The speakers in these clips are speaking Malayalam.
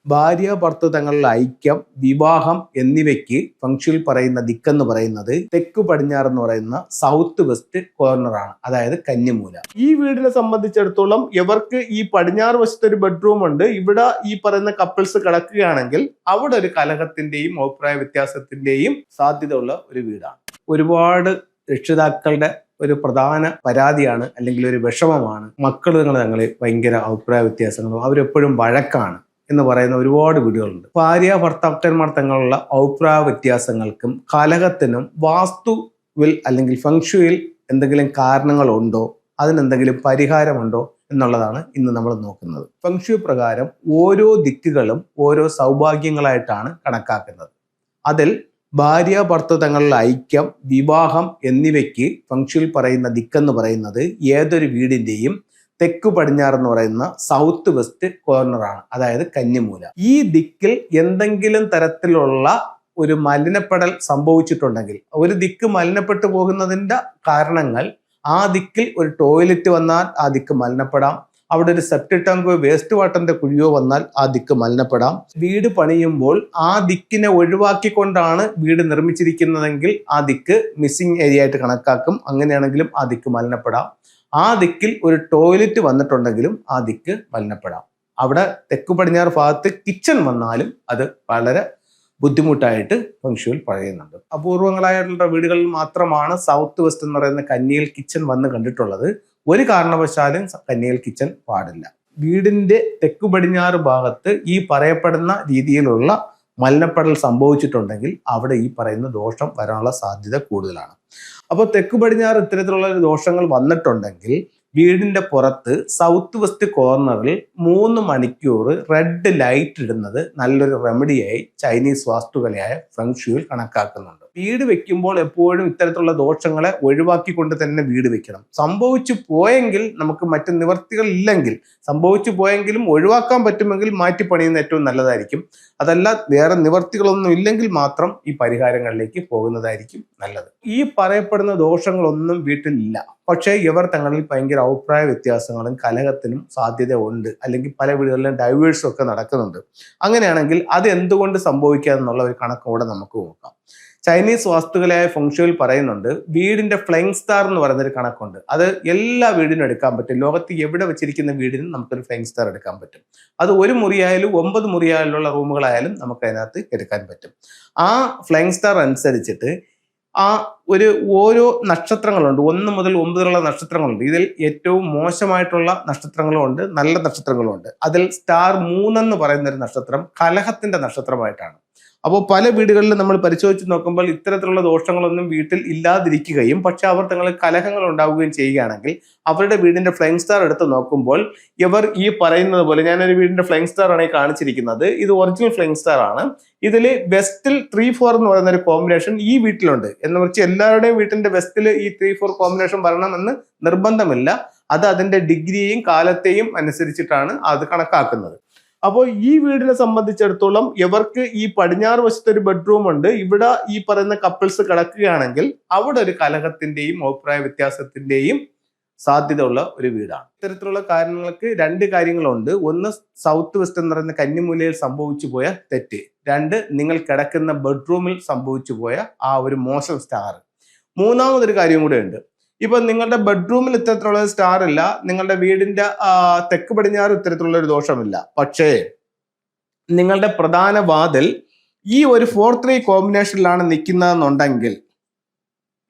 ഭാര്യ ഭർത്തൃ തങ്ങളുടെ ഐക്യം, വിവാഹം എന്നിവയ്ക്ക് ഫംഗ്ഷനിൽ പറയുന്ന ദിക്കെന്ന് പറയുന്നത് തെക്ക് പടിഞ്ഞാറ് എന്ന് പറയുന്ന സൗത്ത് വെസ്റ്റ് കോർണർ ആണ്, അതായത് കന്നിമൂല. ഈ വീടിനെ സംബന്ധിച്ചിടത്തോളം ഇവർക്ക് ഈ പടിഞ്ഞാറ് വശത്ത് ഒരു ബെഡ്റൂം ഉണ്ട്. ഇവിടെ ഈ പറയുന്ന കപ്പിൾസ് കിടക്കുകയാണെങ്കിൽ അവിടെ ഒരു കലഹത്തിന്റെയും അഭിപ്രായ വ്യത്യാസത്തിന്റെയും സാധ്യത ഉള്ള ഒരു വീടാണ്. ഒരുപാട് രക്ഷിതാക്കളുടെ ഒരു പ്രധാന പരാതിയാണ്, അല്ലെങ്കിൽ ഒരു വിഷമമാണ്, മക്കൾ തങ്ങളിൽ ഭയങ്കര അഭിപ്രായ വ്യത്യാസങ്ങളും അവരെപ്പോഴും വഴക്കാണ് എന്ന് പറയുന്ന ഒരുപാട് വീടുകളുണ്ട്. ഭാര്യ ഭർത്താക്കന്മാർ തങ്ങളുള്ള അഭിപ്രായ വ്യത്യാസങ്ങൾക്കും കലഹത്തിനും വാസ്തുവിൽ അല്ലെങ്കിൽ ഫംഗ്ഷുവിൽ എന്തെങ്കിലും കാരണങ്ങളുണ്ടോ, അതിനെന്തെങ്കിലും പരിഹാരമുണ്ടോ എന്നുള്ളതാണ് ഇന്ന് നമ്മൾ നോക്കുന്നത്. ഫംഗ്ഷു പ്രകാരം ഓരോ ദിക്കുകളും ഓരോ സൗഭാഗ്യങ്ങളായിട്ടാണ് കണക്കാക്കുന്നത്. അതിൽ ഭാര്യ ഭർത്തൃ തങ്ങളുടെ ഐക്യം, വിവാഹം എന്നിവയ്ക്ക് ഫംഗ്ഷനിൽ പറയുന്ന ദിക്കെന്ന് പറയുന്നത് ഏതൊരു വീടിന്റെയും തെക്ക് പടിഞ്ഞാറ് എന്ന് പറയുന്ന സൗത്ത് വെസ്റ്റ് കോർണർ ആണ്, അതായത് കന്നിമൂല. ഈ ദിക്കിൽ എന്തെങ്കിലും തരത്തിലുള്ള ഒരു മലിനപ്പെടൽ സംഭവിച്ചിട്ടുണ്ടെങ്കിൽ, ഒരു ദിക്ക് മലിനപ്പെട്ടു പോകുന്നതിന്റെ കാരണങ്ങൾ, ആ ദിക്കിൽ ഒരു ടോയ്ലറ്റ് വന്നാൽ ആ ദിക്ക് മലിനപ്പെടാം, അവിടെ ഒരു സെപ്റ്റിക് ടാങ്കോ വേസ്റ്റ് വാട്ടറിന്റെ കുഴിയോ വന്നാൽ ആ ദിക്ക് മലിനപ്പെടാം. വീട് പണിയുമ്പോൾ ആ ദിക്കിനെ ഒഴിവാക്കിക്കൊണ്ടാണ് വീട് നിർമ്മിച്ചിരിക്കുന്നതെങ്കിൽ ആ ദിക്ക് മിസ്സിംഗ് ഏരിയ ആയിട്ട് കണക്കാക്കും. അങ്ങനെയാണെങ്കിലും ആ ദിക്ക് മലിനപ്പെടാം. ആ ദിക്കിൽ ഒരു ടോയ്ലറ്റ് വന്നിട്ടുണ്ടെങ്കിലും ആ ദിക്ക് മലിനപ്പെടാം. അവിടെ തെക്ക് പടിഞ്ഞാറ് ഭാഗത്ത് കിച്ചൺ വന്നാലും അത് വളരെ ബുദ്ധിമുട്ടായിട്ട് ഫംഗ്ഷനിൽ പറയുന്നുണ്ട്. അപൂർവങ്ങളായിട്ടുള്ള വീടുകളിൽ മാത്രമാണ് സൗത്ത് വെസ്റ്റ് എന്ന് പറയുന്ന കന്നിയിൽ കിച്ചൺ വന്ന് കണ്ടിട്ടുള്ളത്. ഒരു കാരണവശാലും കന്നിയിൽ കിച്ചൺ പാടില്ല. വീടിന്റെ തെക്ക് പടിഞ്ഞാറ് ഭാഗത്ത് ഈ പറയപ്പെടുന്ന രീതിയിലുള്ള മലിനപ്പെടൽ സംഭവിച്ചിട്ടുണ്ടെങ്കിൽ അവിടെ ഈ പറയുന്ന ദോഷം വരാനുള്ള സാധ്യത കൂടുതലാണ്. അപ്പോൾ തെക്ക് പടിഞ്ഞാറ് ഇത്തരത്തിലുള്ള ദോഷങ്ങൾ വന്നിട്ടുണ്ടെങ്കിൽ വീടിന്റെ പുറത്ത് സൗത്ത് വെസ്റ്റ് കോർണറിൽ 3 മണിക്കൂർ റെഡ് ലൈറ്റ് ഇടുന്നത് നല്ലൊരു റെമഡിയായി ചൈനീസ് വാസ്തുകലയായ ഫെങ്ഷുയിൽ കണക്കാക്കുന്നുണ്ട്. വീട് വെക്കുമ്പോൾ എപ്പോഴും ഇത്തരത്തിലുള്ള ദോഷങ്ങളെ ഒഴിവാക്കിക്കൊണ്ട് തന്നെ വീട് വെക്കണം. സംഭവിച്ചു പോയെങ്കിൽ നമുക്ക് മറ്റു നിവർത്തികൾ ഇല്ലെങ്കിൽ, സംഭവിച്ചു പോയെങ്കിലും ഒഴിവാക്കാൻ പറ്റുമെങ്കിൽ മാറ്റി പണിയുന്ന ഏറ്റവും നല്ലതായിരിക്കും. അതല്ല വേറെ നിവർത്തികളൊന്നും ഇല്ലെങ്കിൽ മാത്രം ഈ പരിഹാരങ്ങളിലേക്ക് പോകുന്നതായിരിക്കും നല്ലത്. ഈ പറയപ്പെടുന്ന ദോഷങ്ങളൊന്നും വീട്ടിലില്ല, പക്ഷേ ഇവർ തങ്ങളിൽ ഭയങ്കര അഭിപ്രായ വ്യത്യാസങ്ങളും കലഹത്തിനും സാധ്യത ഉണ്ട്, അല്ലെങ്കിൽ പല വീടുകളിലും ഡൈവേഴ്സും ഒക്കെ നടക്കുന്നുണ്ട്. അങ്ങനെയാണെങ്കിൽ അത് എന്തുകൊണ്ട് സംഭവിക്കാതെന്നുള്ള ഒരു കണക്ക് കൂടെ നമുക്ക് നോക്കാം. ചൈനീസ് വാസ്തുകലയായ ഫെങ്ഷുയിൽ പറയുന്നുണ്ട്, വീടിന്റെ ഫ്ലൈങ് സ്റ്റാർ എന്ന് പറയുന്നൊരു കണക്കുണ്ട്. അത് എല്ലാ വീടിനും എടുക്കാൻ പറ്റും. ലോകത്ത് എവിടെ വെച്ചിരിക്കുന്ന വീടിനും നമുക്കൊരു ഫ്ലൈങ് സ്റ്റാർ എടുക്കാൻ പറ്റും. അത് 1 മുറിയായാലും 9 മുറിയായാലുള്ള റൂമുകളായാലും നമുക്ക് അതിനകത്ത് എടുക്കാൻ പറ്റും. ആ ഫ്ലൈങ് സ്റ്റാർ അനുസരിച്ചിട്ട് ആ ഓരോ നക്ഷത്രങ്ങളുണ്ട്, 1 മുതൽ 9 നക്ഷത്രങ്ങളുണ്ട്. ഇതിൽ ഏറ്റവും മോശമായിട്ടുള്ള നക്ഷത്രങ്ങളും ഉണ്ട്, നല്ല നക്ഷത്രങ്ങളും ഉണ്ട്. അതിൽ സ്റ്റാർ 3 എന്ന് പറയുന്ന ഒരു നക്ഷത്രം കലഹത്തിന്റെ നക്ഷത്രമായിട്ടാണ്. അപ്പോൾ പല വീടുകളിലും നമ്മൾ പരിശോധിച്ച് നോക്കുമ്പോൾ ഇത്തരത്തിലുള്ള ദോഷങ്ങളൊന്നും വീട്ടിൽ ഇല്ലാതിരിക്കുകയും പക്ഷെ അവർ തങ്ങളിൽ കലഹങ്ങൾ ഉണ്ടാവുകയും ചെയ്യുകയാണെങ്കിൽ അവരുടെ വീടിന്റെ ഫ്ലൈങ് സ്റ്റാർ എടുത്ത് നോക്കുമ്പോൾ ഇവർ ഈ പറയുന്നത് പോലെ, ഞാനൊരു വീടിന്റെ ഫ്ലൈങ് സ്റ്റാർ ആണ് ഈ കാണിച്ചിരിക്കുന്നത്. ഇത് ഒറിജിനൽ ഫ്ലൈങ് സ്റ്റാർ ആണ്. ഇതിൽ വെസ്റ്റിൽ 3-4 എന്ന് പറയുന്ന ഒരു കോമ്പിനേഷൻ ഈ വീട്ടിലുണ്ട്. എന്ന് വെച്ചാൽ എല്ലാവരുടെയും വീട്ടിന്റെ വെസ്റ്റിൽ ഈ 3-4 കോമ്പിനേഷൻ വരണമെന്ന് നിർബന്ധമില്ല. അത് അതിന്റെ ഡിഗ്രിയെയും കാലത്തെയും അനുസരിച്ചിട്ടാണ് അത് കണക്കാക്കുന്നത്. അപ്പോൾ ഈ വീടിനെ സംബന്ധിച്ചിടത്തോളം ഇവർക്ക് ഈ പടിഞ്ഞാറ് വശത്ത് ഒരു ബെഡ്റൂം ഉണ്ട്. ഇവിടെ ഈ പറയുന്ന കപ്പിൾസ് കിടക്കുകയാണെങ്കിൽ അവിടെ ഒരു കലഹത്തിന്റെയും അഭിപ്രായ വ്യത്യാസത്തിന്റെയും സാധ്യത ഉള്ള ഒരു വീടാണ്. ഇത്തരത്തിലുള്ള കാരണങ്ങൾക്ക് 2 കാര്യങ്ങളുണ്ട്. ഒന്ന്, സൗത്ത് വെസ്റ്റ് എന്ന് പറയുന്ന കന്നിമൂലയിൽ സംഭവിച്ചു പോയ തെറ്റ്. 2, നിങ്ങൾ കിടക്കുന്ന ബെഡ്റൂമിൽ സംഭവിച്ചു പോയ ആ ഒരു മോശം സ്റ്റാർ. മൂന്നാമതൊരു കാര്യം കൂടെ ഉണ്ട്. ഇപ്പൊ നിങ്ങളുടെ ബെഡ്റൂമിൽ ഇത്തരത്തിലുള്ള സ്റ്റാർ ഇല്ല, നിങ്ങളുടെ വീടിന്റെ തെക്ക് പടിഞ്ഞാറ് ഇത്തരത്തിലുള്ള ഒരു ദോഷമില്ല, പക്ഷേ നിങ്ങളുടെ പ്രധാന വാതിൽ ഈ ഒരു 4-3 കോമ്പിനേഷനിലാണ് നിൽക്കുന്നതെന്നുണ്ടെങ്കിൽ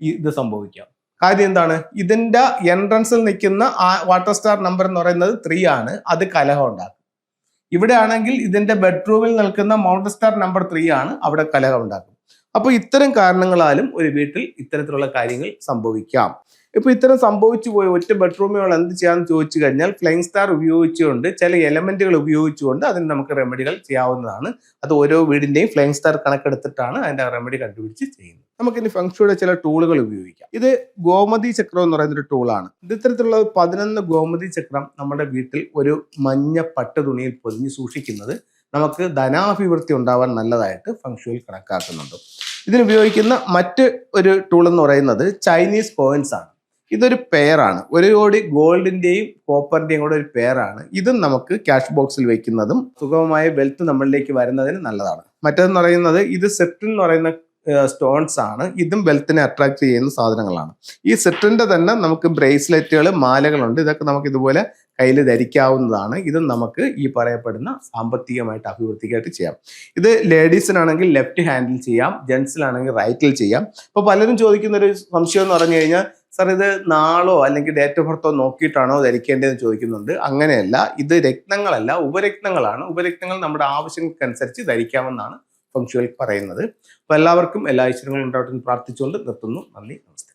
ഇത് സംഭവിക്കാം. കാര്യം എന്താണ്? ഇതിന്റെ എൻട്രൻസിൽ നിൽക്കുന്ന വാട്ടർ സ്റ്റാർ നമ്പർ എന്ന് പറയുന്നത് 3 ആണ്. അത് കലഹം ഉണ്ടാക്കും. ഇവിടെ ആണെങ്കിൽ ഇതിന്റെ ബെഡ്റൂമിൽ നിൽക്കുന്ന മൗണ്ട് സ്റ്റാർ നമ്പർ 3 ആണ്, അവിടെ കലഹം ഉണ്ടാക്കും. അപ്പോൾ ഇത്തരം കാരണങ്ങളാലും ഒരു വീട്ടിൽ ഇത്തരത്തിലുള്ള കാര്യങ്ങൾ സംഭവിക്കാം. ഇപ്പൊ ഇത്തരം സംഭവിച്ചു പോയ ഒറ്റ ബെഡ്റൂമുകൾ എന്ത് ചെയ്യാന്ന് ചോദിച്ചു കഴിഞ്ഞാൽ ഫ്ലൈങ് സ്റ്റാർ ഉപയോഗിച്ചുകൊണ്ട്, ചില എലമെന്റുകൾ ഉപയോഗിച്ചുകൊണ്ട് അതിന് നമുക്ക് റെമഡികൾ ചെയ്യാവുന്നതാണ്. അത് ഓരോ വീടിന്റെയും ഫ്ലൈങ് സ്റ്റാർ കണക്കെടുത്തിട്ടാണ് അതിന്റെ റെമഡി കണ്ടുപിടിച്ച് ചെയ്യുന്നത്. നമുക്കിനി ഫെങ്ഷുയുടെ ചില ടൂളുകൾ ഉപയോഗിക്കാം. ഇത് ഗോമതി ചക്രം എന്ന് പറയുന്ന ഒരു ടൂളാണ്. ഇത്തരത്തിലുള്ള 11 ഗോമതി ചക്രം നമ്മുടെ വീട്ടിൽ ഒരു മഞ്ഞ പട്ട് തുണിയിൽ പൊതിഞ്ഞ് സൂക്ഷിക്കുന്നത് നമുക്ക് ധനാഭിവൃദ്ധി ഉണ്ടാവാൻ നല്ലതായിട്ട് ഫെങ്ഷുയിൽ കണക്കാക്കുന്നുണ്ട്. ഇതിനുപയോഗിക്കുന്ന മറ്റ് ഒരു ടൂൾ എന്ന് പറയുന്നത് ചൈനീസ് കോയിൻസ് ആണ്. ഇതൊരു പെയറാണ്, ഒരു ജോഡി ഗോൾഡിന്റെയും കോപ്പറിന്റെയും കൂടെ ഒരു പെയറാണ്. ഇതും നമുക്ക് ക്യാഷ് ബോക്സിൽ വെക്കുന്നതും സുഗമമായ വെൽത്ത് നമ്മളിലേക്ക് വരുന്നതിന് നല്ലതാണ്. മറ്റേതെന്ന് പറയുന്നത് ഇത് സെറ്റിൽ എന്ന് പറയുന്ന സ്റ്റോൺസ് ആണ്. ഇതും വെൽത്തിനെ അട്രാക്ട് ചെയ്യുന്ന സാധനങ്ങളാണ്. ഈ സെറ്റിന്റെ തന്നെ നമുക്ക് ബ്രേസ്ലെറ്റുകൾ, മാലകളുണ്ട്. ഇതൊക്കെ നമുക്ക് ഇതുപോലെ കയ്യിൽ ധരിക്കാവുന്നതാണ്. ഇതും നമുക്ക് ഈ പറയപ്പെടുന്ന സാമ്പത്തികമായിട്ട് അഭിവൃദ്ധിക്കായിട്ട് ചെയ്യാം. ഇത് ലേഡീസിനാണെങ്കിൽ ലെഫ്റ്റ് ഹാൻഡിൽ ചെയ്യാം, ജെൻസിലാണെങ്കിൽ റൈറ്റിൽ ചെയ്യാം. അപ്പോൾ പലരും ചോദിക്കുന്ന ഒരു സംശയം എന്ന് പറഞ്ഞു കഴിഞ്ഞാൽ, സാർ ഇത് നാളോ അല്ലെങ്കിൽ ഡേറ്റ് ഓഫ് ബർത്തോ നോക്കിയിട്ടാണോ ധരിക്കേണ്ടതെന്ന് ചോദിക്കുന്നുണ്ട്. അങ്ങനെയല്ല, ഇത് രത്നങ്ങളല്ല, ഉപരത്നങ്ങളാണ്. ഉപരത്നങ്ങൾ നമ്മുടെ ആവശ്യങ്ങൾക്കനുസരിച്ച് ധരിക്കാമെന്നാണ് ഫെങ്ഷുയിൽ പറയുന്നത്. അപ്പോൾ എല്ലാവർക്കും എല്ലാ ഐശ്വര്യങ്ങളും ഉണ്ടാവട്ടെ എന്ന് പ്രാർത്ഥിച്ചുകൊണ്ട് നിർത്തുന്നു. നന്ദി, നമസ്കാരം.